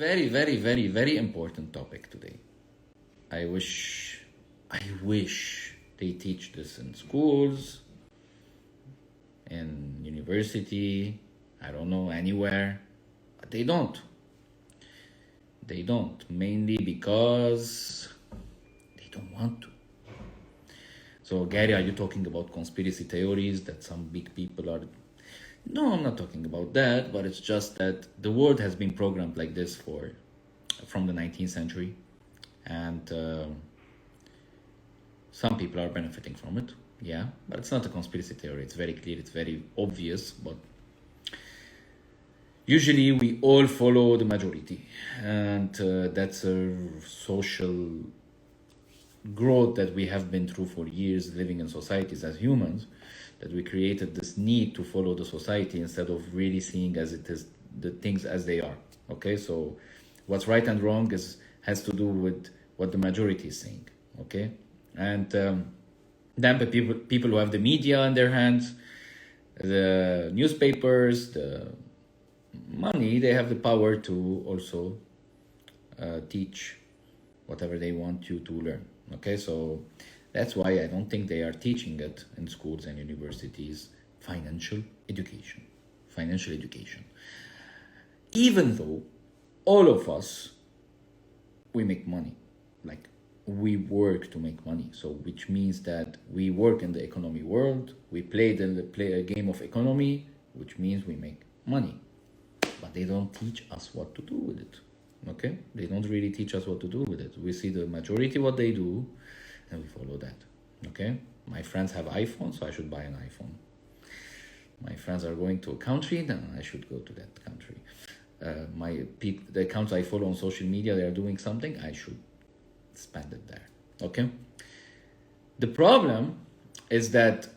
very, very, very, very important topic today. I wish they teach this in schools, in university, I don't know, anywhere. But they don't. They don't. Mainly because they don't want to. So, Gary, are you talking about conspiracy theories that some big people are... No, I'm not talking about that, but it's just that the world has been programmed like this from the 19th century, and some people are benefiting from it, yeah, but it's not a conspiracy theory. It's very clear, it's very obvious, but usually we all follow the majority, and that's a social growth that we have been through for years living in societies as humans, that we created this need to follow the society instead of really seeing as it is the things as they are. Okay, so what's right and wrong has to do with what the majority is saying. Okay, and then the people who have the media in their hands, the newspapers, the money, they have the power to also teach whatever they want you to learn. Okay, so that's why I don't think they are teaching it in schools and universities, financial education. Even though all of us, we make money, like we work to make money. So which means that we work in the economy world, we play a game of economy, which means we make money. But they don't teach us what to do with it. Okay, they don't really teach us what to do with it. We see the majority what they do, and we follow that. Okay, my friends have iPhones, so I should buy an iPhone. My friends are going to a country, then I should go to that country. The accounts I follow on social media, they are doing something, I should spend it there. Okay, the problem is that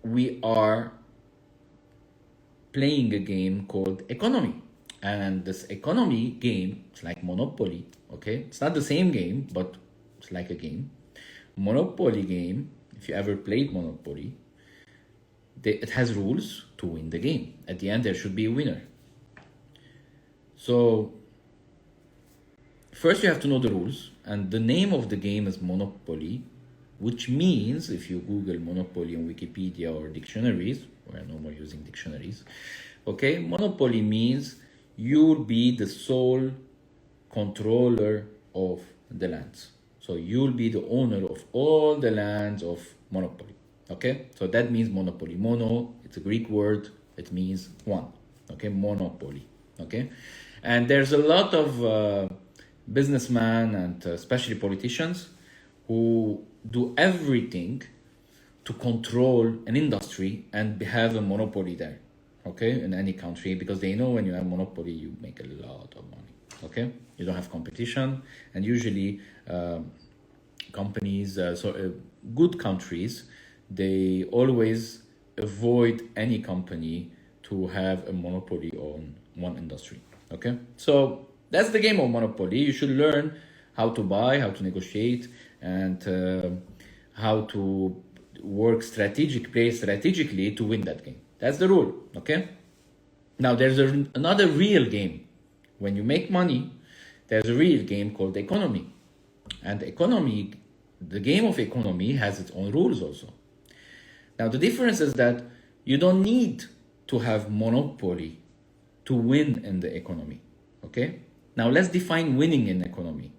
we are playing a game called economy. And this economy game, it's like Monopoly, okay? It's not the same game, but it's like a game. Monopoly game, if you ever played Monopoly, it has rules to win the game. At the end, there should be a winner. So, first you have to know the rules, and the name of the game is Monopoly, which means, if you Google Monopoly on Wikipedia or dictionaries, we're no more using dictionaries, okay? Monopoly means you'll be the sole controller of the lands. So you'll be the owner of all the lands of Monopoly. Okay, so that means monopoly. Mono, it's a Greek word, it means one. Okay, monopoly. Okay, and there's a lot of businessmen and especially politicians who do everything to control an industry and have a monopoly there. Okay, in any country, because they know when you have monopoly, you make a lot of money. Okay, you don't have competition, and usually companies, good countries, they always avoid any company to have a monopoly on one industry. Okay, so that's the game of monopoly. You should learn how to buy, how to negotiate, and how to play strategically to win that game. That's the rule, okay? Now, there's another real game. When you make money, there's a real game called economy. And the game of economy has its own rules also. Now, the difference is that you don't need to have monopoly to win in the economy, okay? Now, let's define winning in economy.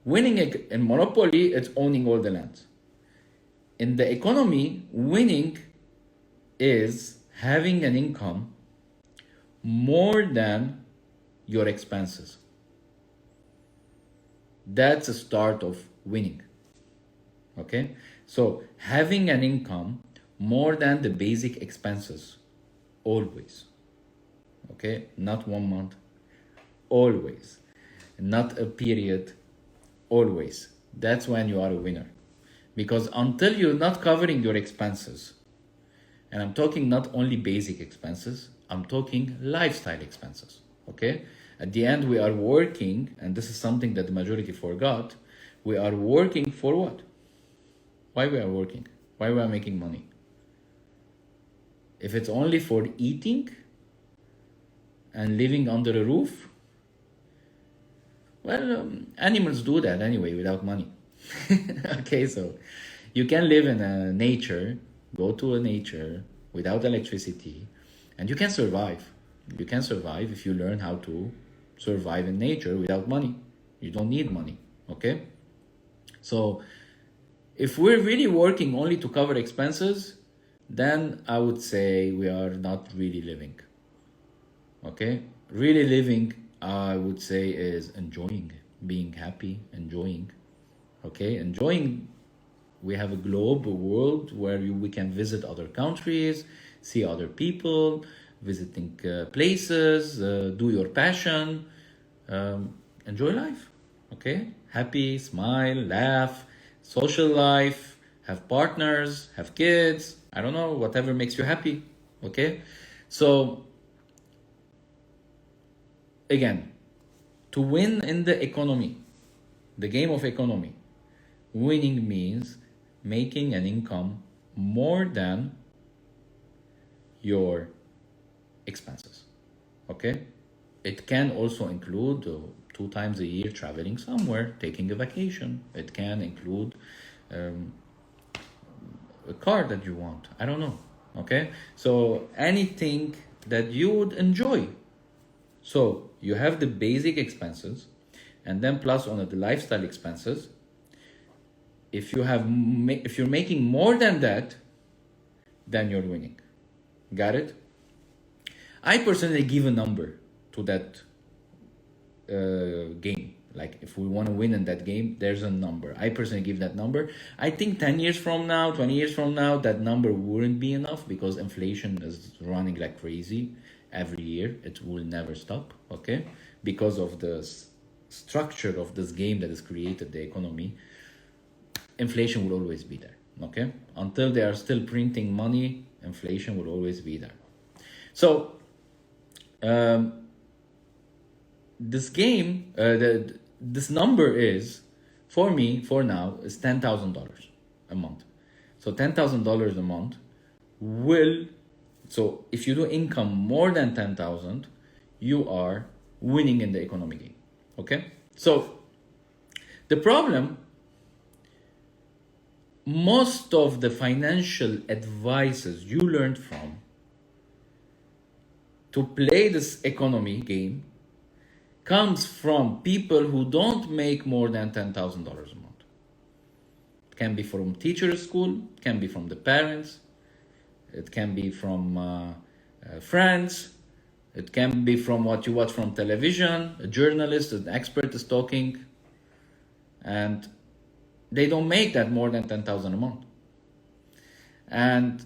Winning in monopoly, it's owning all the lands. In the economy, winning is having an income more than your expenses. That's a start of winning. Okay? So having an income more than the basic expenses, always. Okay? Not 1 month, always. Not a period, always. That's when you are a winner. Because until you're not covering your expenses, and I'm talking not only basic expenses, I'm talking lifestyle expenses, okay? At the end, we are working, and this is something that the majority forgot, we are working for what? Why we are working? Why we are making money? If it's only for eating and living under a roof, well, animals do that anyway without money. Okay, so you can live in a nature, go to a nature without electricity, and you can survive. You can survive if you learn how to survive in nature without money. You don't need money, okay? So if we're really working only to cover expenses, then I would say we are not really living. Okay? Really living, I would say, is enjoying, being happy, enjoying. Okay? Enjoying. We have a globe, a world where we can visit other countries, see other people, visiting places, do your passion, enjoy life. Okay? Happy, smile, laugh, social life, have partners, have kids, I don't know, whatever makes you happy. Okay? So, again, to win in the economy, the game of economy, winning means making an income more than your expenses. Okay? It can also include 2 times a year traveling somewhere, taking a vacation. It can include a car that you want. I don't know. Okay? So anything that you would enjoy. So you have the basic expenses, and then plus on the lifestyle expenses. If you're making more than that, then you're winning. Got it? I personally give a number to that game. Like if we want to win in that game, there's a number. I personally give that number. I think 10 years from now, 20 years from now, that number wouldn't be enough because inflation is running like crazy every year. It will never stop, okay? Because of the structure of this game that has created the economy, inflation will always be there, okay? Until they are still printing money, inflation will always be there. So, this game, this number is, for me, for now, is $10,000 a month. So $10,000 a month will, so if you do income more than 10,000, you are winning in the economy game, okay? So the problem, most of the financial advices you learned from to play this economy game comes from people who don't make more than $10,000 a month. It can be from teacher school, it can be from the parents, it can be from friends, it can be from what you watch from television, a journalist, an expert is talking, and they don't make that more than 10,000 a month. And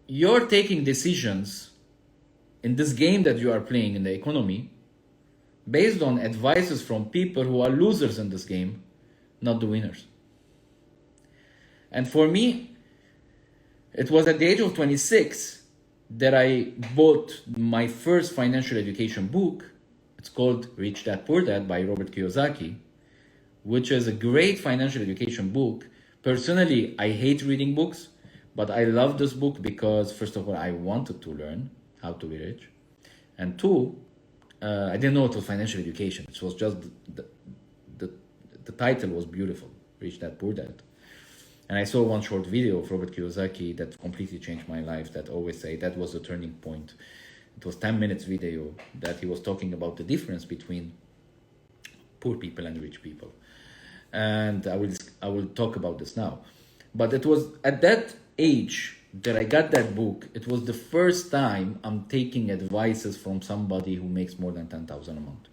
you're taking decisions in this game that you are playing in the economy based on advices from people who are losers in this game, not the winners. And for me, it was at the age of 26 that I bought my first financial education book. It's called Rich Dad Poor Dad by Robert Kiyosaki, which is a great financial education book. Personally, I hate reading books, but I love this book because, first of all, I wanted to learn how to be rich. And two, I didn't know it was financial education. It was just the title was beautiful, Rich Dad Poor Dad. And I saw one short video of Robert Kiyosaki that completely changed my life, that always say that was a turning point. It was 10 minutes video that he was talking about the difference between poor people and rich people. And I will talk about this now. But it was at that age that I got that book. It was the first time I'm taking advices from somebody who makes more than 10,000 a month.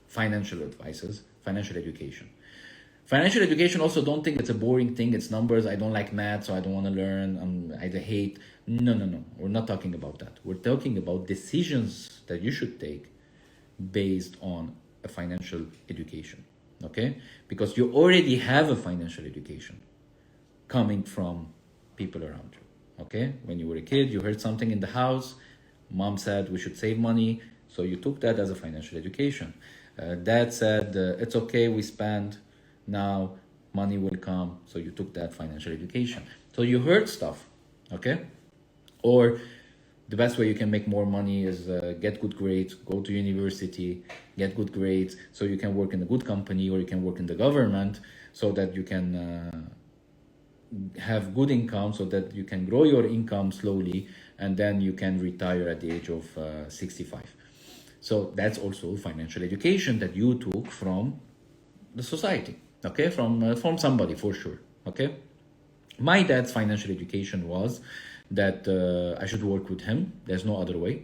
Financial advices, financial education. Financial education also, don't think it's a boring thing. It's numbers. I don't like math, so I don't want to learn. I hate. No. We're not talking about that. We're talking about decisions that you should take based on a financial education. Okay? Because you already have a financial education coming from people around you. Okay? When you were a kid, you heard something in the house. Mom said we should save money. So you took that as a financial education. Dad said it's okay, we spend. Now money will come. So you took that financial education. So you heard stuff. Okay? Or the best way you can make more money is get good grades, go to university, get good grades, so you can work in a good company or you can work in the government, so that you can have good income, so that you can grow your income slowly, and then you can retire at the age of 65. So that's also financial education that you took from the society, okay, from somebody for sure, okay. My dad's financial education was that I should work with him. There's no other way.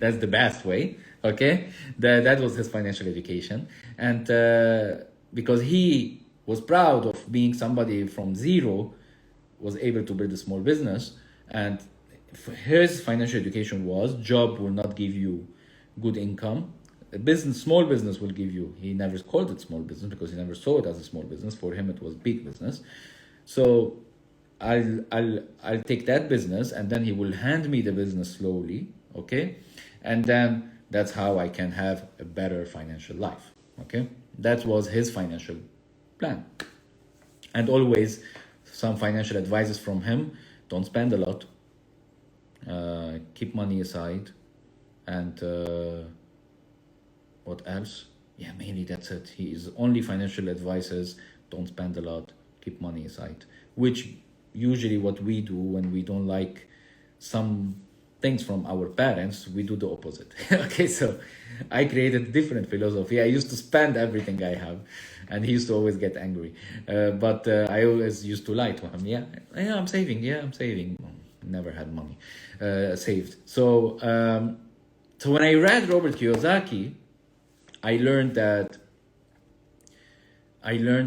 That's the best way, okay. That was his financial education, and because he was proud of being somebody from zero, was able to build a small business, and his financial education was job will not give you good income. A business, small business will give you. He never called it small business because he never saw it as a small business. For him, it was big business. So I'll take that business, and then he will hand me the business slowly, okay, and then that's how I can have a better financial life, okay. That was his financial plan, and always some financial advices from him: don't spend a lot, keep money aside, and what else? Yeah, mainly that's it. His only financial advices: don't spend a lot, keep money aside, which usually what we do when we don't like some things from our parents, we do the opposite. Okay, so I created different philosophy. I used to spend everything I have, and he used to always get angry, but I always used to lie to him. Yeah, I'm saving. Yeah, I'm saving. Never had money saved. So when I read Robert Kiyosaki, I learned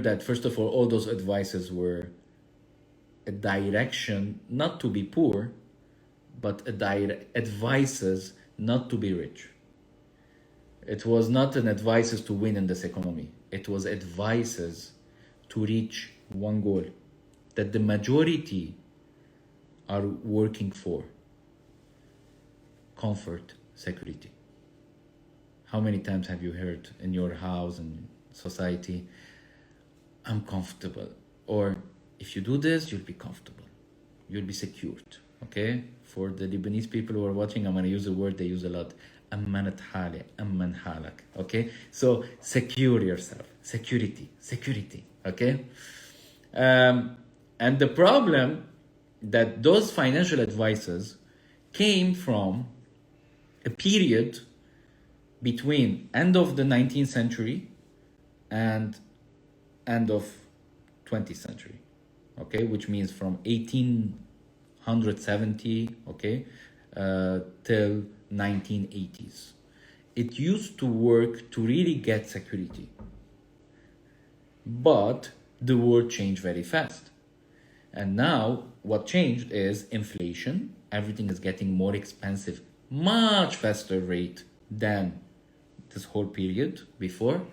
that first of all those advices were a direction not to be poor, but advices not to be rich. It was not an advices to win in this economy. It was advices to reach one goal that the majority are working for: comfort, security. How many times have you heard in your house and society, I'm comfortable, or if you do this, you'll be comfortable, you'll be secured, okay? For the Lebanese people who are watching, I'm going to use a word they use a lot: ammanat hali, amman halak, okay? So secure yourself, security, okay? And the problem that those financial advices came from a period between end of the 19th century and end of 20th century, okay, which means from 1870, okay, till 1980s. It used to work to really get security, but the world changed very fast, and now what changed is inflation. Everything is getting more expensive, much faster rate than this whole period before,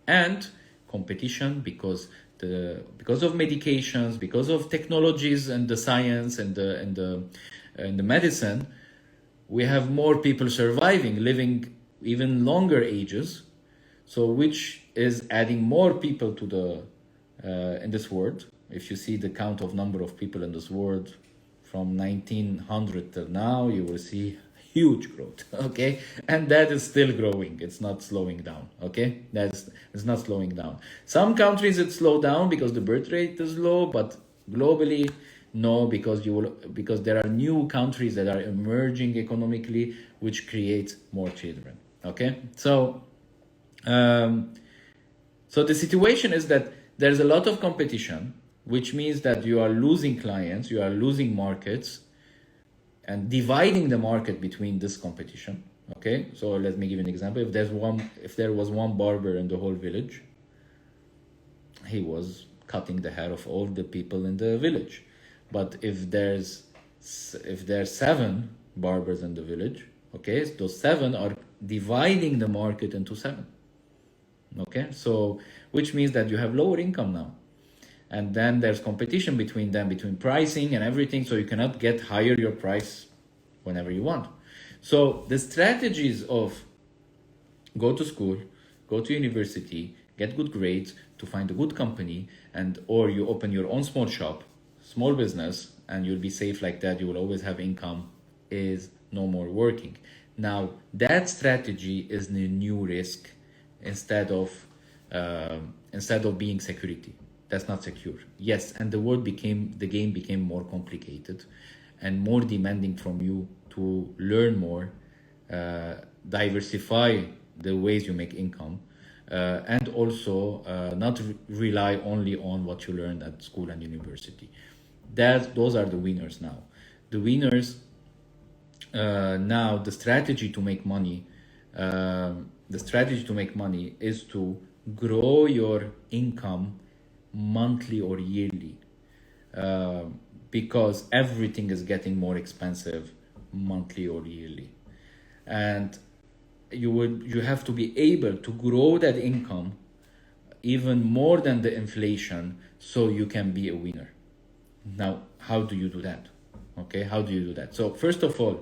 and competition because of medications, because of technologies and the science and the medicine, we have more people surviving, living even longer ages, so which is adding more people to the in this world. If you see the count of number of people in this world from 1900 till now, you will see huge growth, okay? And that is still growing. It's not slowing down, okay? It's not slowing down. Some countries it slow down because the birth rate is low, but globally, no, because there are new countries that are emerging economically, which creates more children, okay? So the situation is that there's a lot of competition, which means that you are losing clients, you are losing markets, and dividing the market between this competition, okay? So let me give you an example. If there was one barber in the whole village, he was cutting the hair of all the people in the village. But if there's 7 barbers in the village, okay, so those 7 are dividing the market into 7, okay? So which means that you have lower income now. And then there's competition between them, between pricing and everything, so you cannot get higher your price whenever you want. So the strategies of go to school, go to university, get good grades, to find a good company, or you open your own small shop, small business, and you'll be safe like that, you will always have income, is no more working. Now that strategy is the new risk instead of being security. That's not secure. Yes, and the game became more complicated and more demanding from you to learn more, diversify the ways you make income, and also not rely only on what you learned at school and university. Those are the winners now. The winners now, the strategy to make money, is to grow your income monthly or yearly, because everything is getting more expensive monthly or yearly, and you have to be able to grow that income even more than the inflation so you can be a winner. Now, how do you do that? Okay, how do you do that? So first of all,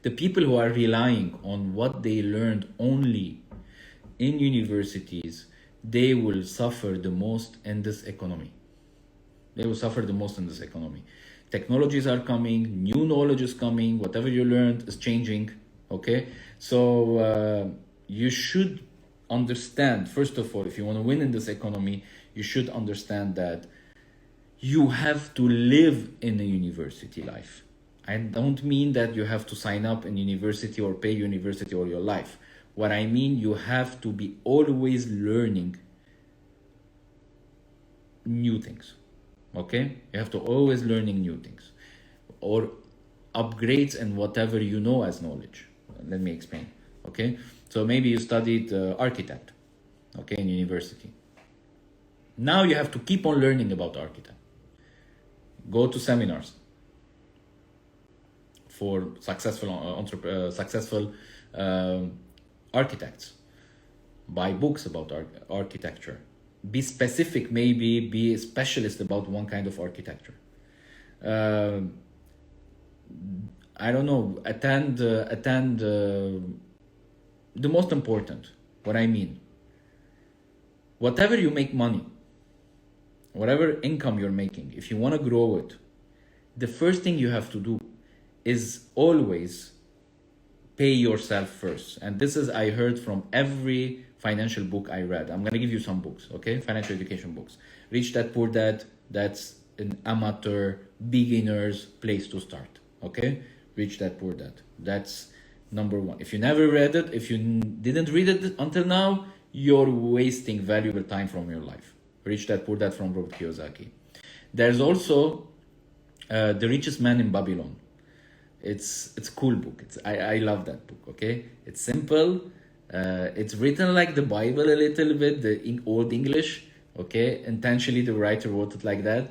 the people who are relying on what they learned only in universities, they will suffer the most in this economy. They will suffer the most in this economy. Technologies are coming, new knowledge is coming, whatever you learned is changing. Okay, so you should understand, first of all, if you want to win in this economy, you should understand that you have to live in a university life. I don't mean that you have to sign up in university or pay university all your life. What I mean, you have to be always learning new things. Okay, you have to always learning new things or upgrades in whatever you know as knowledge. Let me explain. Okay, so maybe you studied architect, okay, in university. Now you have to keep on learning about architect. Go to seminars for successful architects. Buy books about architecture. Be specific, maybe be a specialist about one kind of architecture. I don't know, attend the most important, what I mean, whatever you make money, whatever income you're making, if you want to grow it, the first thing you have to do is always pay yourself first. And this is, I heard from every financial book I read. I'm going to give you some books, okay? Financial education books. Rich Dad, Poor Dad, that's an amateur, beginner's place to start, okay? Rich Dad, Poor Dad. That's number one. If you never read it, if you didn't read it until now, you're wasting valuable time from your life. Rich Dad, Poor Dad from Robert Kiyosaki. There's also The Richest Man in Babylon. It's a cool book. I love that book, okay? It's simple. It's written like the Bible a little bit, the old English, okay? Intentionally, the writer wrote it like that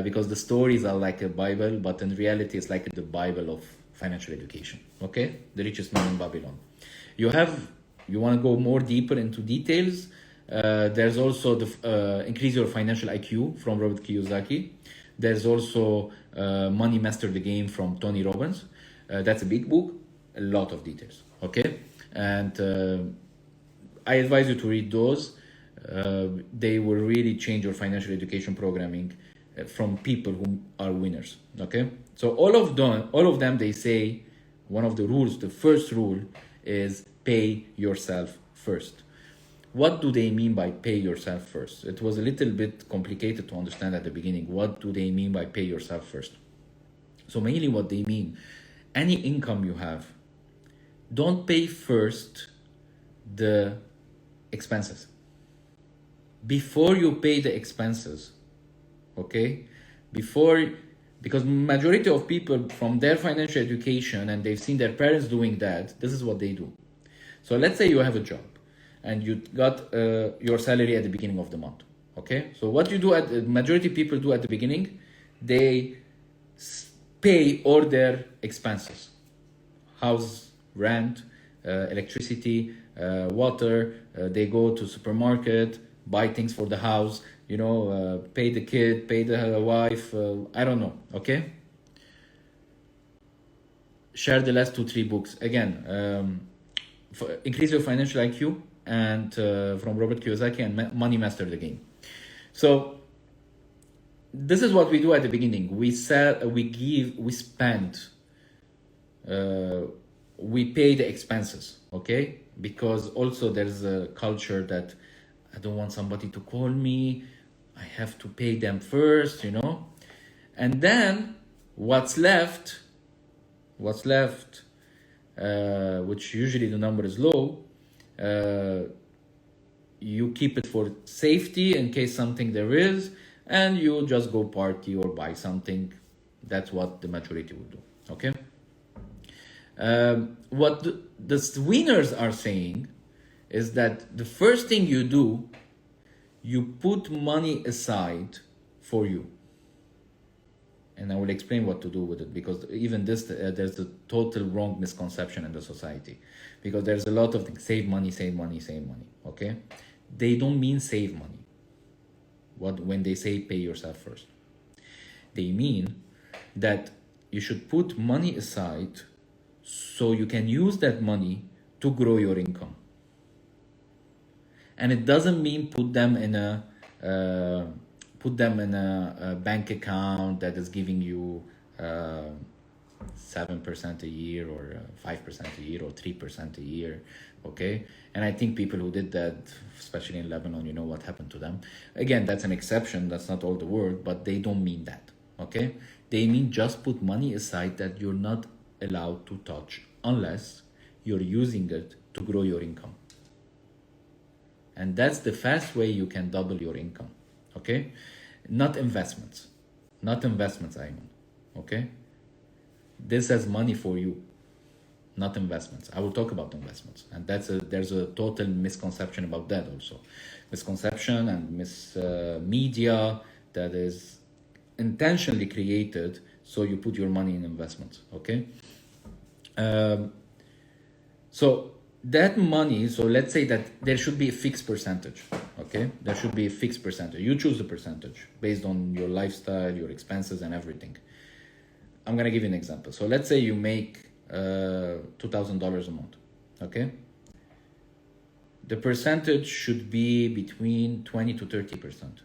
because the stories are like a Bible, but in reality, it's like the Bible of financial education, okay? The Richest Man in Babylon. You want to go more deeper into details. There's also the Increase Your Financial IQ from Robert Kiyosaki. There's also Money Master the Game from Tony Robbins. That's a big book, a lot of details, okay? And I advise you to read those. They will really change your financial education programming from people who are winners, okay? So all of them, they say one of the rules, the first rule is pay yourself first. What do they mean by pay yourself first? It was a little bit complicated to understand at the beginning. What do they mean by pay yourself first? So mainly what they mean, any income you have, don't pay first the expenses. Before you pay the expenses, okay? Because majority of people from their financial education, and they've seen their parents doing that, this is what they do. So let's say you have a job and you got your salary at the beginning of the month, okay? So what you do, majority people do at the beginning, they pay all their expenses. House, rent, electricity, water, they go to supermarket, buy things for the house, pay the kid, pay the wife, I don't know, okay? Share the last 2-3 books. Again, Increase Your Financial IQ, and from Robert Kiyosaki, and Money Master the Game. So this is what we do at the beginning. We spend we pay the expenses, okay? Because also there's a culture that I don't want somebody to call me, I have to pay them first, you know? And then what's left, which usually the number is low, you keep it for safety in case something there is, and you just go party or buy something. That's what the majority will do, okay? What the winners are saying is that the first thing you do, you put money aside for you. And I will explain what to do with it, because even this, there's a total wrong misconception in the society. Because there's a lot of things, save money, okay? They don't mean save money. When they say pay yourself first. They mean that you should put money aside so you can use that money to grow your income. And it doesn't mean put them in a bank account that is giving you 7% a year or 5% a year or 3% a year, okay? And I think people who did that, especially in Lebanon, you know what happened to them. Again, that's an exception, that's not all the world, but they don't mean that, okay? They mean just put money aside that you're not allowed to touch unless you're using it to grow your income. And that's the fast way you can double your income, okay? Not investments, Ayman, okay? This has money for you, not investments. I will talk about investments, and there's a total misconception about that also. Misconception and media that is intentionally created so you put your money in investments, okay? So that money, so let's say that there should be a fixed percentage, okay? There should be a fixed percentage. You choose the percentage based on your lifestyle, your expenses, and everything. I'm gonna give you an example. So let's say you make $2,000 a month, okay? The percentage should be between 20 to 30%,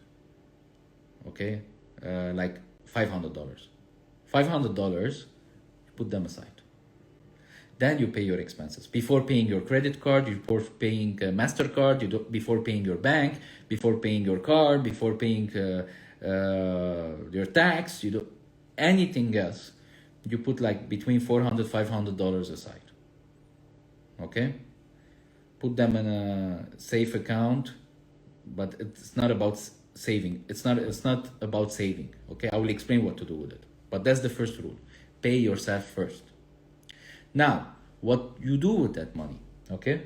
okay? Like $500. $500, put them aside. Then you pay your expenses. Before paying your credit card, before paying MasterCard, before paying your bank, before paying your car, before paying your tax, you do anything else, you put like between $400, $500 aside. Okay? Put them in a safe account, but it's not about saving. It's not about saving. Okay? I will explain what to do with it. But that's the first rule. Pay yourself first. Now, what you do with that money, okay?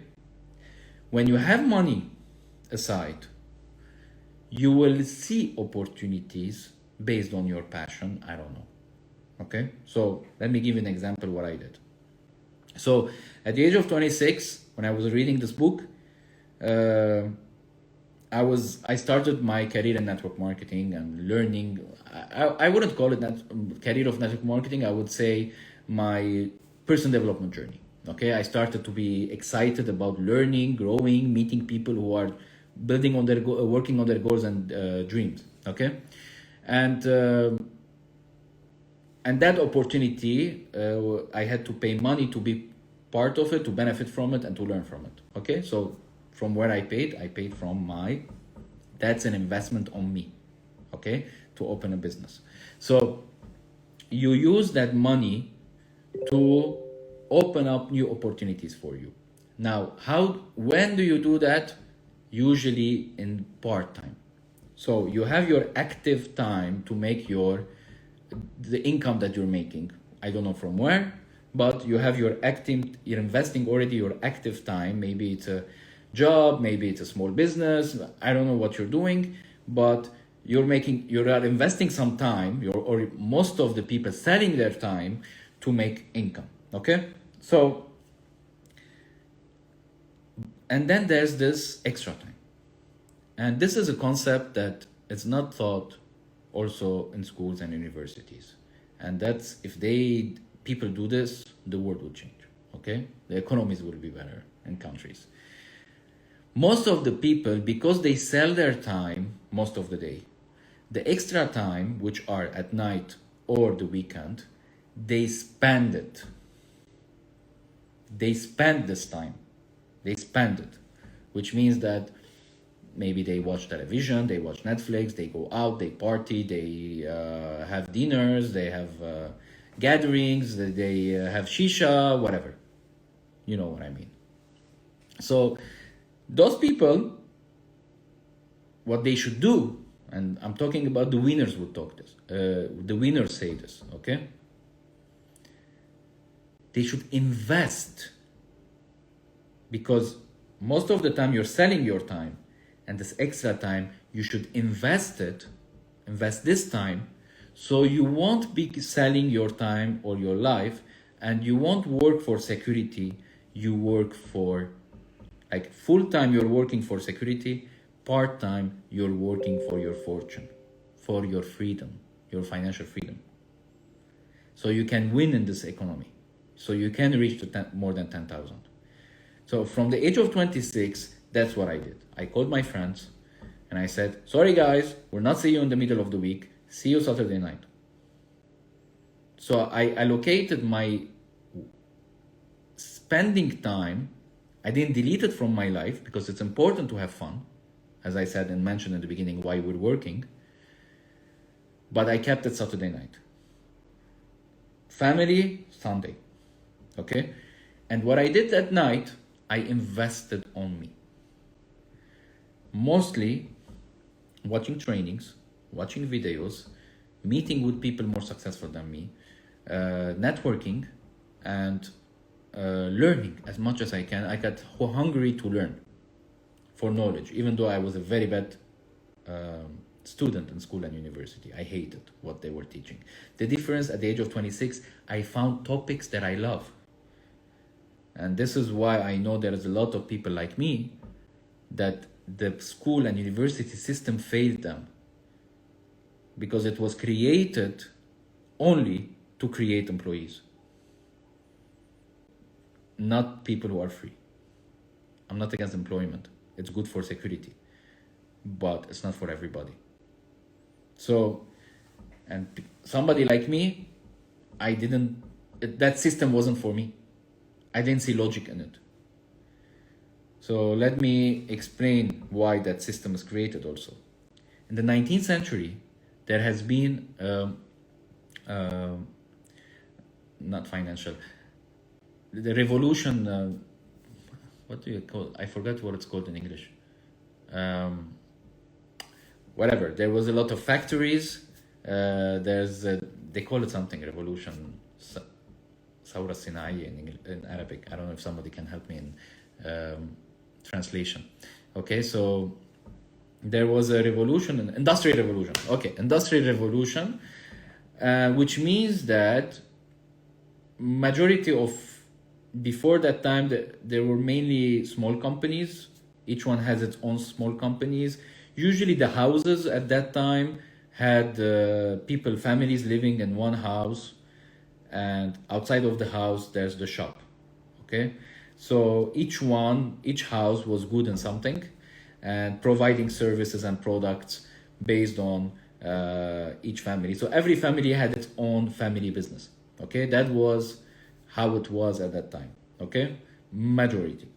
When you have money aside, you will see opportunities based on your passion. I don't know, okay? So let me give you an example what I did. So at the age of 26, when I was reading this book, I started my career in network marketing and learning. I wouldn't call it career of network marketing. I would say my personal development journey. Okay, I started to be excited about learning, growing, meeting people who are building on their working on their goals and dreams. Okay, and that opportunity, I had to pay money to be part of it, to benefit from it, and to learn from it. Okay, so from where I paid from that's an investment on me. Okay, to open a business. So you use that money to open up new opportunities for you. Now, when do you do that? Usually in part-time. So you have your active time to make the income that you're making. I don't know from where, but you have you're investing already your active time. Maybe it's a job, maybe it's a small business. I don't know what you're doing, but you're investing some time, or most of the people selling their time to make income. Okay, so, and then there's this extra time, and this is a concept that is not taught also in schools and universities, and that's if people do this, the world will change. Okay, the economies will be better in countries. Most of the people, because they sell their time most of the day, the extra time, which are at night or the weekend, they spend it. they spend this time. They spend it, which means that maybe they watch television, they watch Netflix, they go out, they party, they have dinners, they have gatherings, they have shisha, whatever. You know what I mean. So those people, what they should do, and I'm talking about the winners would talk this, the winners say this, okay? They should invest, because most of the time you're selling your time, and this extra time, you should invest this time, so you won't be selling your time or your life, and you won't work for security, you work for, like full-time you're working for security, part-time you're working for your fortune, for your freedom, your financial freedom. So you can win in this economy. So you can reach to more than 10,000. So from the age of 26, that's what I did. I called my friends and I said, sorry guys, we'll not see you in the middle of the week. See you Saturday night. So I allocated my spending time. I didn't delete it from my life because it's important to have fun. As I said and mentioned in the beginning, why we're working. But I kept it Saturday night. Family, Sunday. Okay? And what I did that night, I invested on me. Mostly watching trainings, watching videos, meeting with people more successful than me, networking, and learning as much as I can. I got hungry to learn for knowledge, even though I was a very bad student in school and university. I hated what they were teaching. The difference at the age of 26, I found topics that I love. And this is why I know there is a lot of people like me that the school and university system failed them, because it was created only to create employees, not people who are free. I'm not against employment. It's good for security, but it's not for everybody. So, and somebody like me, that system wasn't for me. I didn't see logic in it. So let me explain why that system is created also. In the 19th century, there has been, not financial, the revolution, what do you call it? I forgot what it's called in English. Whatever, there was a lot of factories. They call it something, revolution, Saura Sinai in Arabic. I don't know if somebody can help me in translation. Okay, so there was a revolution, an industrial revolution. Okay, industrial revolution, which means that majority of, before that time, there were mainly small companies. Each one has its own small companies. Usually the houses at that time had people, families living in one house, and outside of the house there's the shop. Okay, so each house was good in something and providing services and products based on each family. So every family had its own family business. Okay, that was how it was at that time. Okay, majority.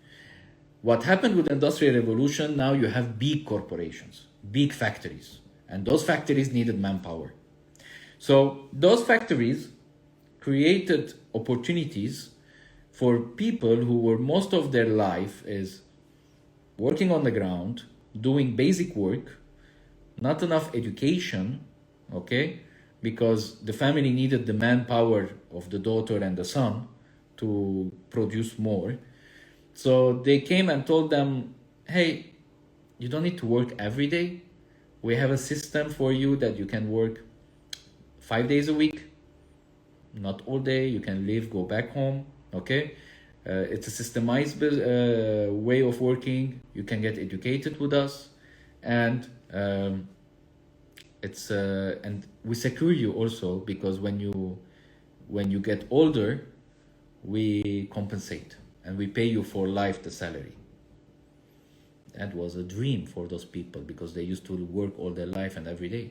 What happened with the Industrial Revolution, now you have big corporations, big factories, and those factories needed manpower. So those factories created opportunities for people who were most of their life is working on the ground, doing basic work, not enough education, okay, because the family needed the manpower of the daughter and the son to produce more. So they came and told them, hey, you don't need to work every day. We have a system for you that you can work 5 days a week, not all day. You can leave, go back home, okay? It's a systemized way of working. You can get educated with us, and and we secure you also, because when you get older, we compensate and we pay you for life the salary. That was a dream for those people, because they used to work all their life and every day.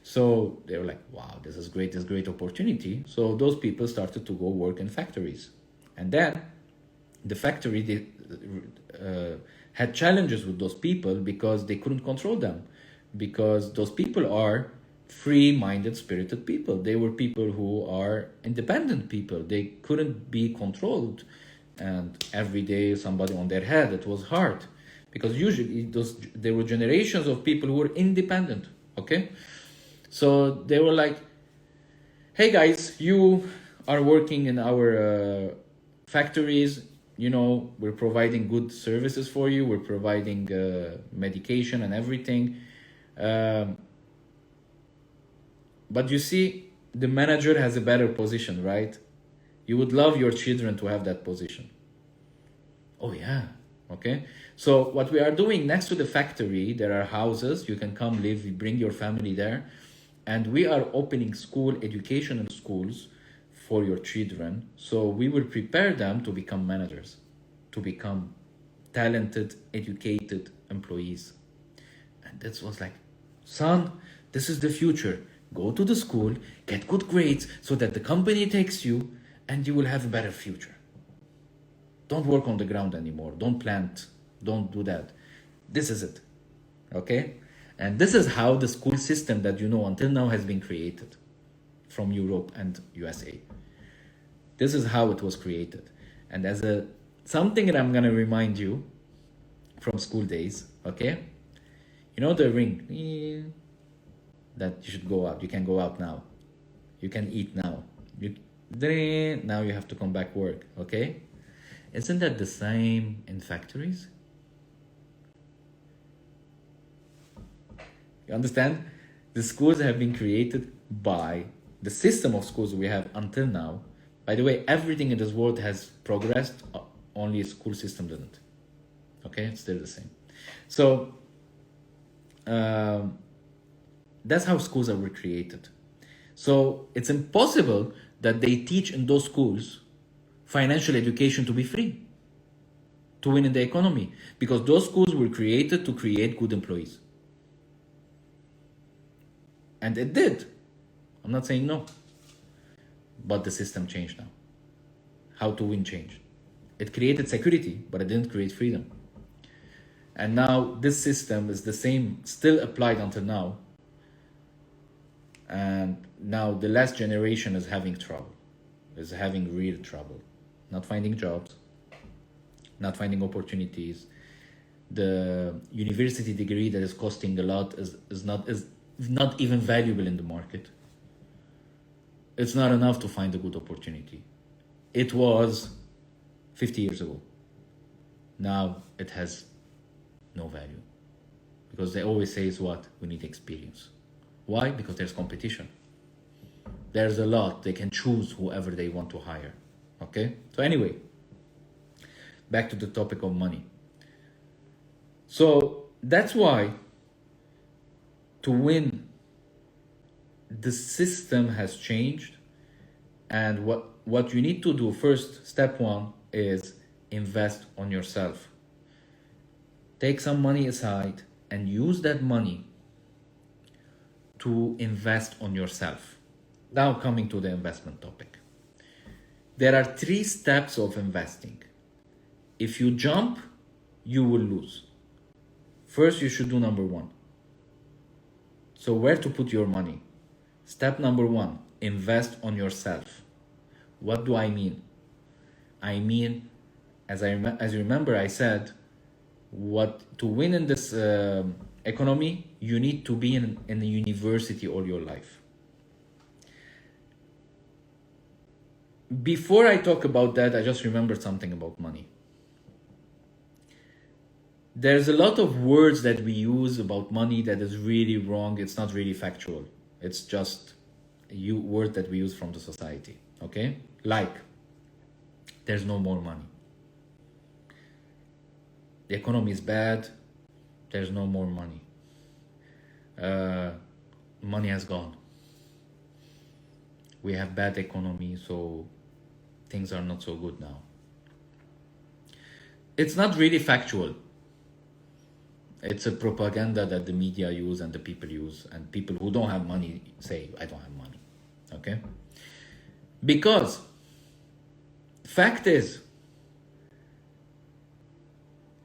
So they were like, wow, this is great, this great opportunity. So those people started to go work in factories. And then the factory had challenges with those people because they couldn't control them, because those people are free-minded, spirited people. They were people who are independent people. They couldn't be controlled, and every day somebody on their head. It was hard because usually there were generations of people who were independent. Okay, so they were like, hey guys, you are working in our factories, we're providing good services for you, we're providing medication and everything, but you see, the manager has a better position, right? You would love your children to have that position. Oh yeah, okay. So what we are doing, next to the factory there are houses, you can come live, you bring your family there, and we are opening educational schools for your children. So we will prepare them to become managers, to become talented, educated employees. And this was like, son, this is the future. Go to the school, get good grades so that the company takes you and you will have a better future. Don't work on the ground anymore. Don't plant. Don't do that. This is it. Okay? And this is how the school system that you know until now has been created from Europe and USA. This is how it was created. And as something that I'm going to remind you from school days, okay? You know the ring that you should go out. You can go out now. You can eat now. Now you have to come back work, okay? Isn't that the same in factories? You understand? The schools have been created by the system of schools we have until now. By the way, everything in this world has progressed, only a school system didn't. Okay, it's still the same. So that's how schools were created. So it's impossible that they teach in those schools financial education to be free, to win in the economy, because those schools were created to create good employees. And it did. I'm not saying no. But the system changed now. How to win changed. It created security, but it didn't create freedom. And now this system is the same, still applied until now. And now the last generation is having trouble, is having real trouble. Not finding jobs, not finding opportunities. The university degree that is costing a lot is not even valuable in the market. It's not enough to find a good opportunity. It was 50 years ago. Now it has no value. Because they always say is what? We need experience. Why? Because there's competition. There's a lot. They can choose whoever they want to hire. Okay? So anyway, back to the topic of money. So that's why to win, the system has changed, and what you need to do first, step one, is invest on yourself. Take some money aside and use that money to invest on yourself. Now coming to the investment topic. There are 3 steps of investing. If you jump, you will lose. First, you should do number 1. So where to put your money? Step number 1, invest on yourself. What do I mean? I mean, as you remember, I said, to win in this economy, you need to be in a university all your life. Before I talk about that, I just remembered something about money. There's a lot of words that we use about money that is really wrong. It's not really factual. It's just a word that we use from the society, okay? Like, there's no more money. The economy is bad, there's no more money. Money has gone. We have bad economy, so things are not so good now. It's not really factual. It's a propaganda that the media use and the people use, and people who don't have money say, I don't have money, okay? Because fact is,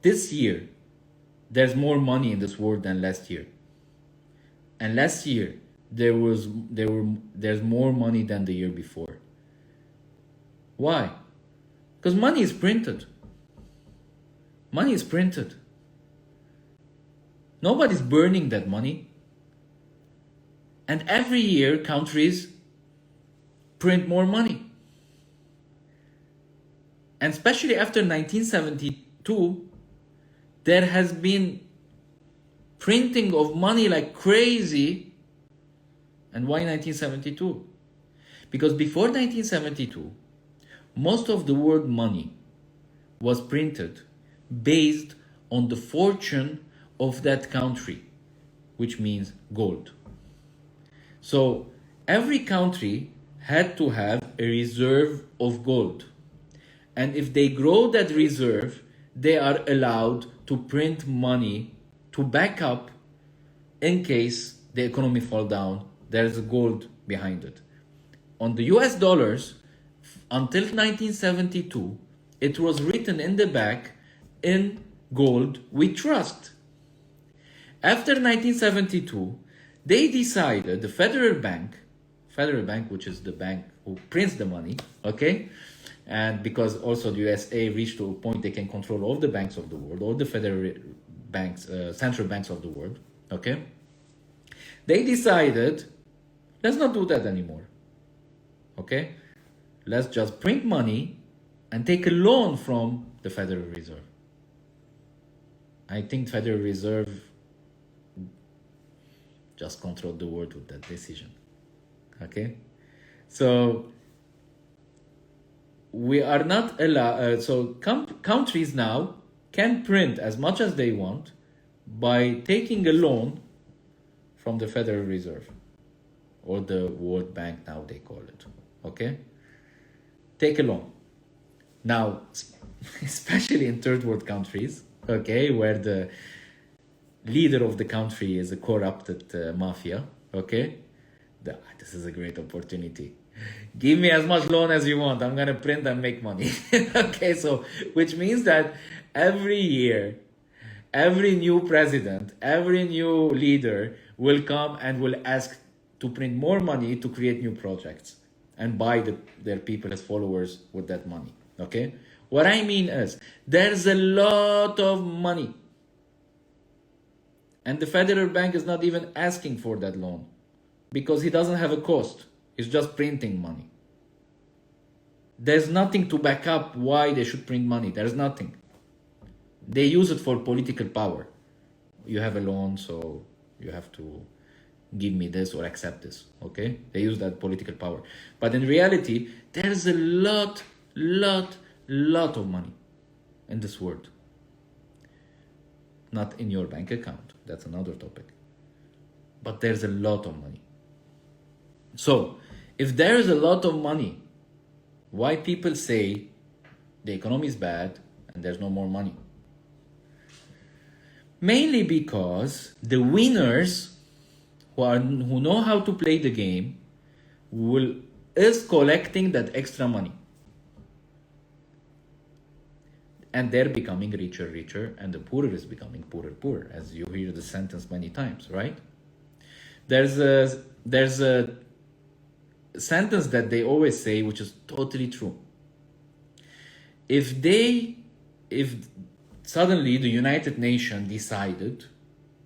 this year, there's more money in this world than last year. And last year, there's more money than the year before. Why? Because money is printed. Money is printed. Nobody's burning that money. And every year, countries print more money. And especially after 1972, there has been printing of money like crazy. And why 1972? Because before 1972, most of the world money was printed based on the fortune of that country, which means gold. So every country had to have a reserve of gold. And if they grow that reserve, they are allowed to print money to back up in case the economy fall down. There's gold behind it. On the US dollars, until 1972, it was written in the back, in gold we trust. After 1972, they decided, the Federal Bank, which is the bank who prints the money, okay? And because also the USA reached to a point they can control all the banks of the world, all the federal banks, central banks of the world, okay? They decided, let's not do that anymore, okay? Let's just print money and take a loan from the Federal Reserve. I think Federal Reserve just controlled the world with that decision, okay? So we are not allowed, countries now can print as much as they want by taking a loan from the Federal Reserve, or the World Bank now they call it, okay? Take a loan. Now, especially in third world countries, okay, where the leader of the country is a corrupted mafia, okay? This is a great opportunity. Give me as much loan as you want. I'm going to print and make money. Okay, so which means that every year, every new president, every new leader will come and will ask to print more money to create new projects and buy their people as followers with that money. Okay? What I mean is, there's a lot of money. And the Federal Bank is not even asking for that loan because he doesn't have a cost. He's just printing money. There's nothing to back up why they should print money. There's nothing. They use it for political power. You have a loan, so you have to give me this or accept this, okay? They use that political power. But in reality, there's a lot of money in this world. Not in your bank account. That's another topic. But there's a lot of money. So, if there is a lot of money, why people say the economy is bad and there's no more money? Mainly because the winners who know how to play the game is collecting that extra money. And they're becoming richer, and the poorer is becoming poorer, as you hear the sentence many times, right? There's a sentence that they always say, which is totally true. If suddenly the United Nations decided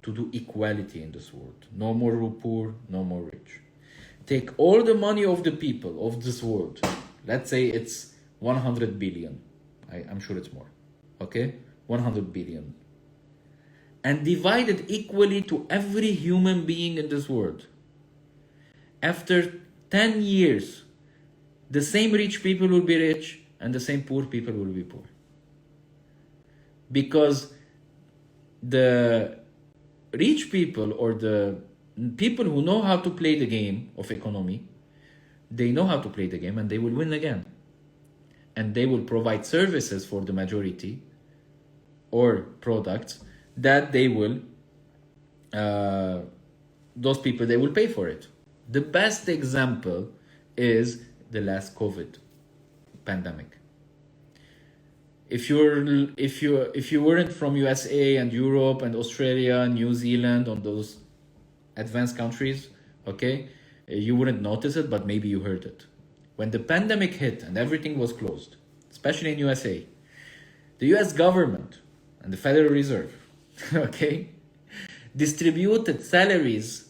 to do equality in this world, no more poor, no more rich, take all the money of the people of this world, let's say it's 100 billion, I'm sure it's more, okay, 100 billion, and divide it equally to every human being in this world. After 10 years, the same rich people will be rich and the same poor people will be poor. Because the rich people, or the people who know how to play the game of economy, they know how to play the game and they will win again. And they will provide services for the majority or products that they will, those people, they will pay for it. The best example is the last COVID pandemic. if you weren't from USA and Europe and Australia and New Zealand, on those advanced countries, okay, you wouldn't notice it, but maybe you heard it. When the pandemic hit and everything was closed, especially in USA, the US government and the Federal Reserve, okay, distributed salaries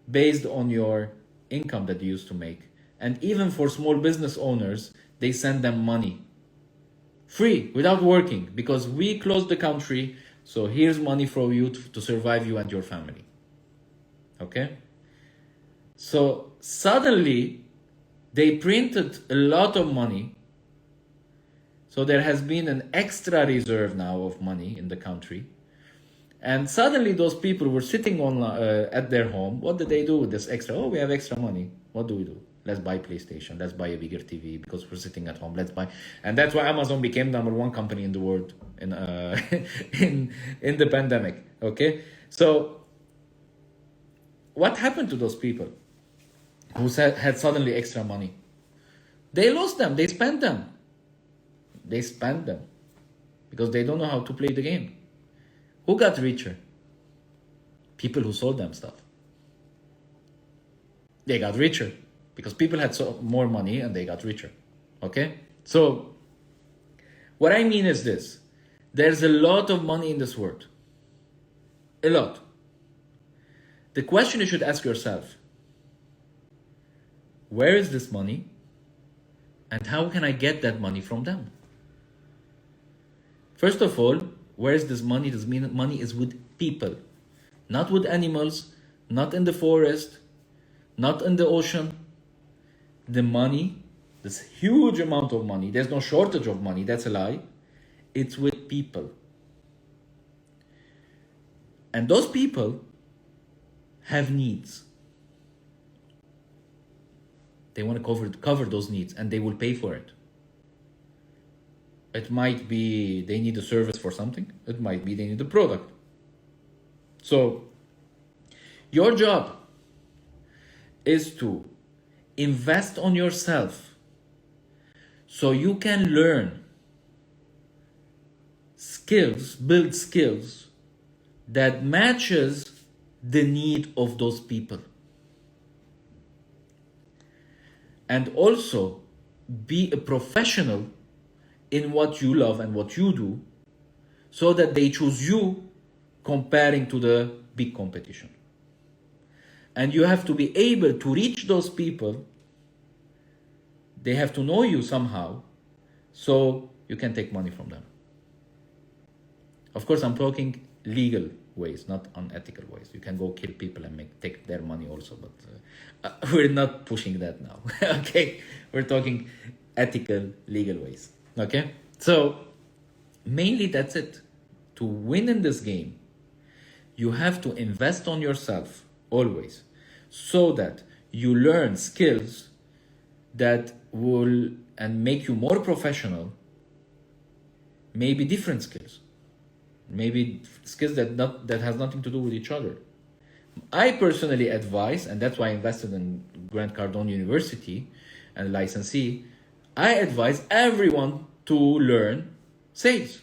based on your income that you used to make. And even for small business owners, they send them money free without working, because we closed the country. So here's money for you to survive, you and your family. Okay? So suddenly they printed a lot of money. So there has been an extra reserve now of money in the country. And suddenly those people were sitting on at their home. What did they do with this extra? Oh, we have extra money. What do? Let's buy PlayStation. Let's buy a bigger TV because we're sitting at home. Let's buy. And that's why Amazon became #1 company in the world in in the pandemic. Okay? So what happened to those people who had suddenly extra money? They lost them. They spent them. They spent them because they don't know how to play the game. Who got richer? People who sold them stuff. They got richer because people had more money and they got richer. Okay? So what I mean is this. There's a lot of money in this world. A lot. The question you should ask yourself, where is this money and how can I get that money from them? First of all, where is this money? This money is with people, not with animals, not in the forest, not in the ocean. The money, this huge amount of money, there's no shortage of money, that's a lie. It's with people. And those people have needs. They want to cover those needs and they will pay for it. It might be they need a service for something. It might be they need a product. So your job is to invest on yourself so you can learn skills, build skills that matches the need of those people. And also be a professional in what you love and what you do, so that they choose you comparing to the big competition. And you have to be able to reach those people. They have to know you somehow, so you can take money from them. Of course, I'm talking legal ways, not unethical ways. You can go kill people and take their money also, but we're not pushing that now. Okay, we're talking ethical, legal ways. Okay, so mainly that's it. To win in this game, you have to invest on yourself always, so that you learn skills that will and make you more professional. Maybe different skills, maybe skills that has nothing to do with each other. I personally advise, and that's why I invested in Grant Cardone University and licensee. I advise everyone to learn sales.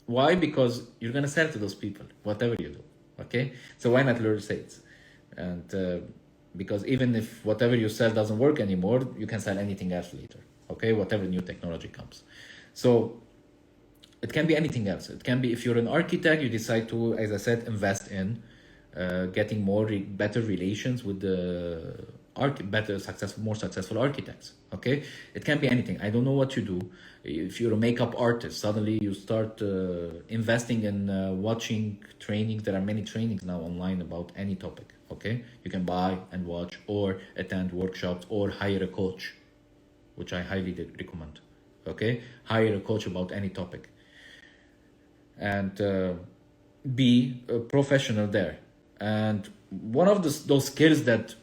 Why? Because you're gonna sell to those people, whatever you do. Okay, so why not learn sales? And because even if whatever you sell doesn't work anymore, you can sell anything else later. Okay, whatever new technology comes. So it can be anything else. It can be, if you're an architect, you decide to, as I said, invest in getting better relations with the more successful architects. Okay, it can be anything. I don't know what you do. If you're a makeup artist, suddenly you start investing in watching trainings. There are many trainings now online about any topic. Okay, you can buy and watch, or attend workshops, or hire a coach, which I highly recommend. Okay, hire a coach about any topic, and be a professional there. And one of those skills that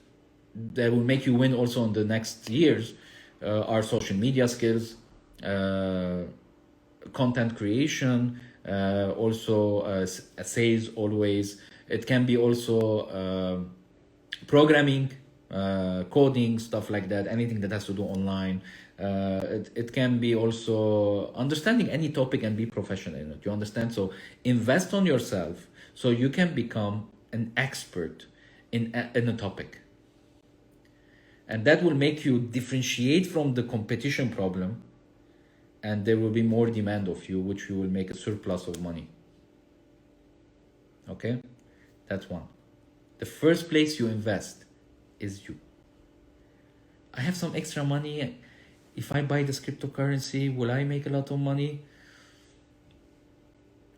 will make you win also in the next years are social media skills, content creation, also sales always. It can be also programming, coding, stuff like that, anything that has to do online, It can be also understanding any topic and be professional in it. You understand? So invest on yourself so you can become an expert in a topic. And that will make you differentiate from the competition problem, and there will be more demand of you, which you will make a surplus of money. Okay? That's one. The first place you invest is you. I have some extra money. If I buy this cryptocurrency, will I make a lot of money?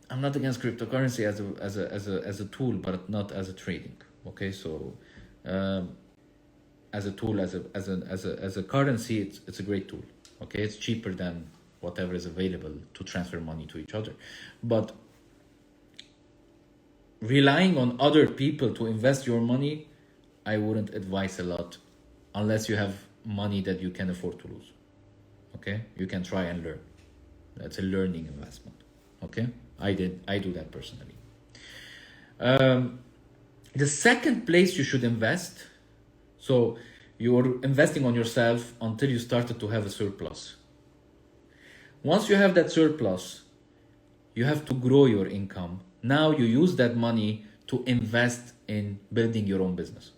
I'm not against cryptocurrency as a tool, but not as a trading. Okay, so as a tool, as a currency, it's a great tool. Okay, it's cheaper than whatever is available to transfer money to each other, but relying on other people to invest your money, I wouldn't advise a lot, unless you have money that you can afford to lose. Okay, you can try and learn. That's a learning investment. Okay, I do that personally. The second place you should invest, so you're investing on yourself until you started to have a surplus. Once you have that surplus, you have to grow your income. Now you use that money to invest in building your own business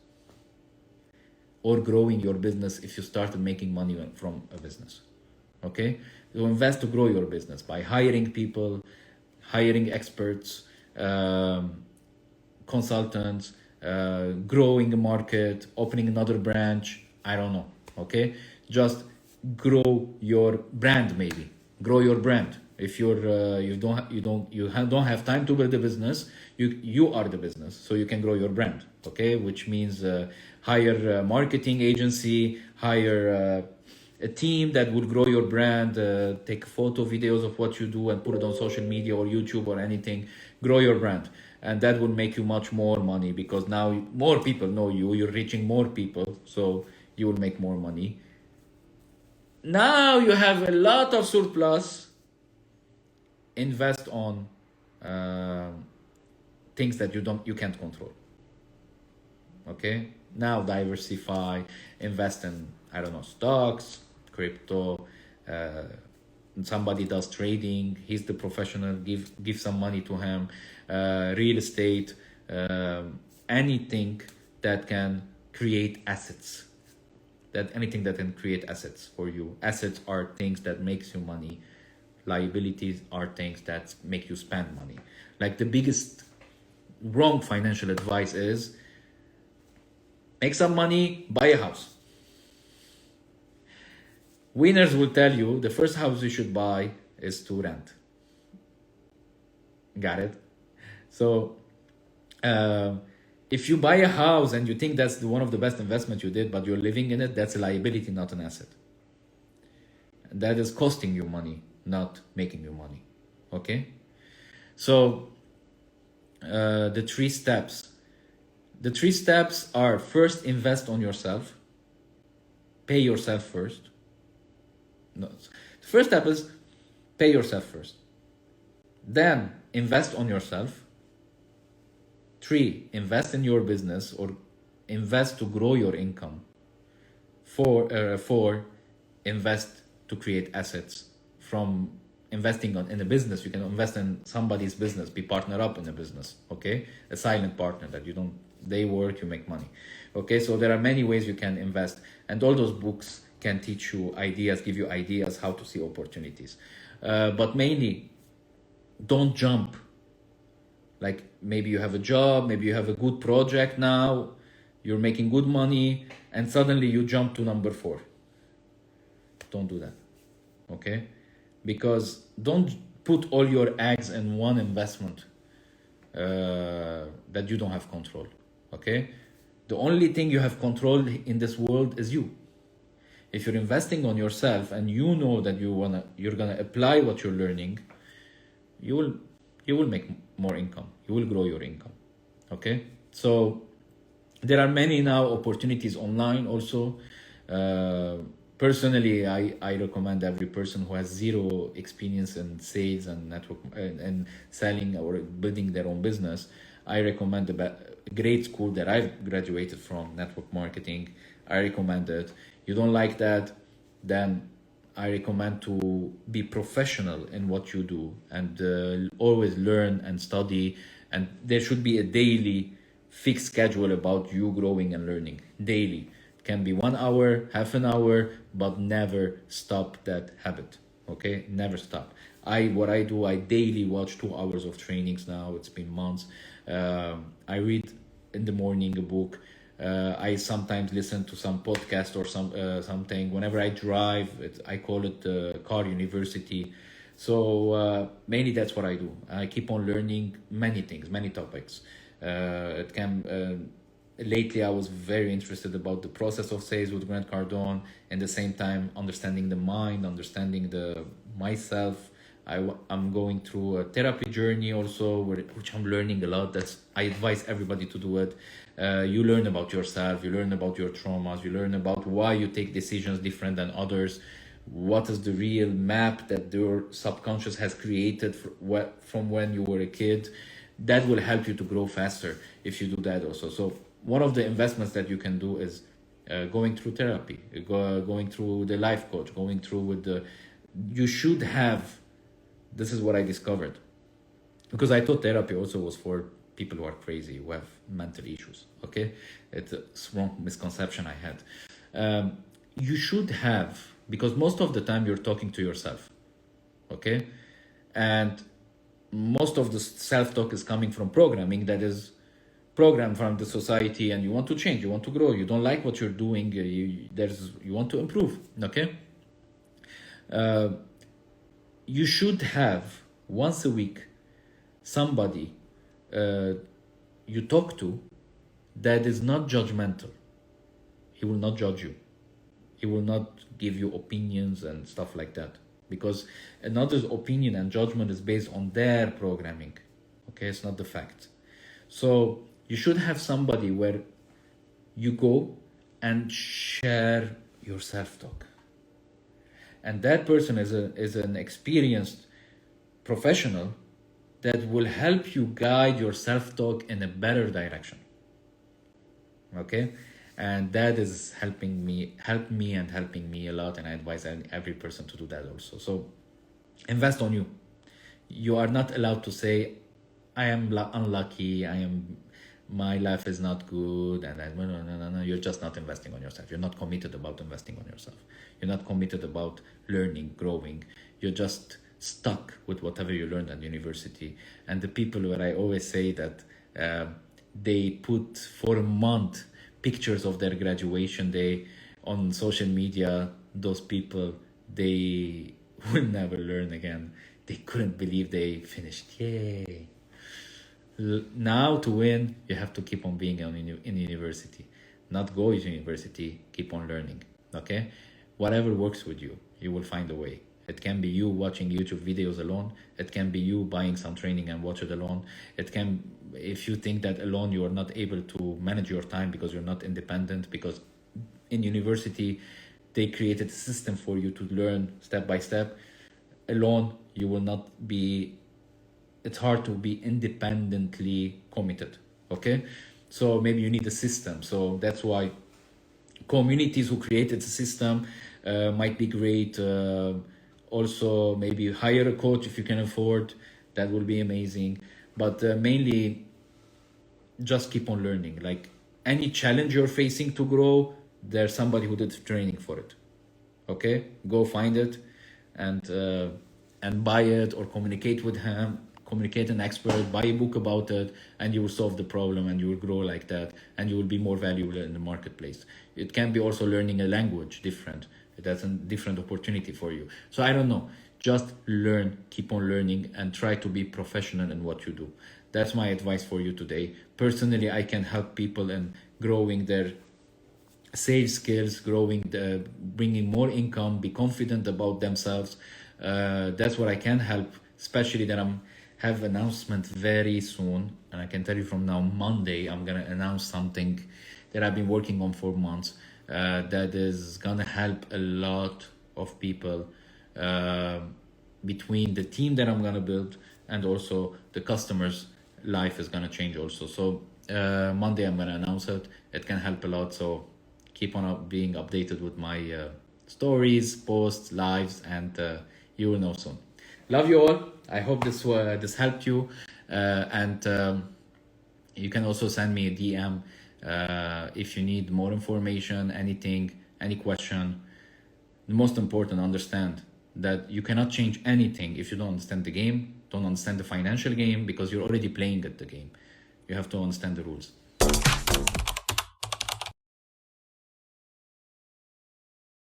or growing your business if you started making money from a business. Okay, you invest to grow your business by hiring people, hiring experts, consultants, growing a market, opening another branch. I don't know. Okay, just grow your brand. Maybe grow your brand. If you don't have time to build a business, you are the business, so you can grow your brand. Okay, which means hire a marketing agency, hire a team that would grow your brand, take photo videos of what you do and put it on social media or YouTube or anything. Grow your brand, and that will make you much more money because now more people know you. You're reaching more people, so you will make more money. Now you have a lot of surplus. Invest on things that you can't control. Okay, now diversify, invest in, I don't know, stocks, crypto. Somebody does trading, he's the professional, give some money to him. Real estate, anything that can create assets. Anything that can create assets for you. Assets are things that makes you money. Liabilities are things that make you spend money. Like the biggest wrong financial advice is make some money, buy a house. Winners will tell you the first house you should buy is to rent. Got it? So if you buy a house and you think that's one of the best investments you did, but you're living in it, that's a liability, not an asset. That is costing you money, not making you money. Okay, so the three steps are: first, invest on yourself, pay yourself first. No, the first step is pay yourself first, then invest on yourself. 3, invest in your business or invest to grow your income. 4, invest to create assets. From investing in a business, you can invest in somebody's business, be partner up in a business. Okay, a silent partner that they work, you make money. Okay, so there are many ways you can invest, and all those books can teach you ideas, give you ideas how to see opportunities. But mainly, don't jump. Like maybe you have a job, maybe you have a good project now, you're making good money, and suddenly you jump to number 4. Don't do that. Okay, because don't put all your eggs in one investment that you don't have control. Okay, the only thing you have control in this world is you. If you're investing on yourself and you know that you're gonna apply what you're learning, you will make more income. You will grow your income. Okay, so there are many now opportunities online also. Personally, I recommend every person who has zero experience in sales and network and selling or building their own business, I recommend a great school that I've graduated from, network marketing. I recommend it. You don't like that, then I recommend to be professional in what you do and always learn and study. And there should be a daily fixed schedule about you growing and learning daily. It can be 1 hour, half an hour, but never stop that habit. Okay, never stop. What I do, I daily watch 2 hours of trainings now. It's been months. I read in the morning a book. I sometimes listen to some podcast or something. Whenever I drive, I call it car university. So mainly that's what I do. I keep on learning many things, many topics. It can. Lately, I was very interested about the process of sales with Grant Cardone, and the same time understanding the mind, understanding the myself. I'm going through a therapy journey also, which I'm learning a lot. I advise everybody to do it. You learn about yourself, you learn about your traumas, you learn about why you take decisions different than others. What is the real map that your subconscious has created from when you were a kid? That will help you to grow faster if you do that also. So one of the investments that you can do is going through therapy, going through the life coach, going through with the. You should have. This is what I discovered, because I thought therapy also was for people who are crazy, who have mental issues. Okay, it's a wrong misconception I had. You should have, because most of the time you're talking to yourself. Okay, and most of the self-talk is coming from programming that is programmed from the society, and you want to change, you want to grow, you don't like what you're doing, you want to improve. Okay, you should have once a week somebody you talk to that is not judgmental. He will not judge you. He will not give you opinions and stuff like that, because another's opinion and judgment is based on their programming. Okay, it's not the fact. So you should have somebody where you go and share your self-talk, and that person is an experienced professional that will help you guide your self-talk in a better direction. Okay, and that is helped me a lot, and I advise every person to do that also. So invest on you. You are not allowed to say, I am unlucky, my life is not good, and no. You're just not investing on yourself. You're not committed about investing on yourself. You're not committed about learning, growing. You're just stuck with whatever you learned at university. And the people where I always say that they put for a month pictures of their graduation day on social media, those people, they will never learn again. They couldn't believe they finished. Yay. Now to win, you have to keep on being in university. Not go to university, keep on learning. Okay? Whatever works with you, you will find a way. It can be you watching YouTube videos alone. It can be you buying some training and watch it alone. It can, if you think that alone you are not able to manage your time because you're not independent, because in university they created a system for you to learn step by step. Alone, you will not be, it's hard to be independently committed. Okay? So maybe you need a system. So that's why communities who created the system might be great. Also, maybe hire a coach if you can afford. That will be amazing. But mainly, just keep on learning. Like any challenge you're facing to grow, there's somebody who did training for it. Okay, go find it, and buy it, or communicate with him. Communicate an expert, buy a book about it, and you will solve the problem, and you will grow like that, and you will be more valuable in the marketplace. It can be also learning a language different. That's a different opportunity for you. So I don't know, just learn, keep on learning, and try to be professional in what you do. That's my advice for you today. Personally, I can help people in growing their sales skills, bringing more income, be confident about themselves. That's what I can help, especially that have announcement very soon, and I can tell you from now, Monday, I'm gonna announce something that I've been working on for months, that is gonna help a lot of people, between the team that I'm gonna build and also the customers' life is gonna change also. So Monday I'm gonna announce it. It can help a lot, so keep on being updated with my stories, posts, lives, and you will know soon. Love you all. I hope this helped you, and you can also send me a DM if you need more information, anything, any question. The most important, understand that you cannot change anything if you don't understand the game, don't understand the financial game, because you're already playing at the game. You have to understand the rules.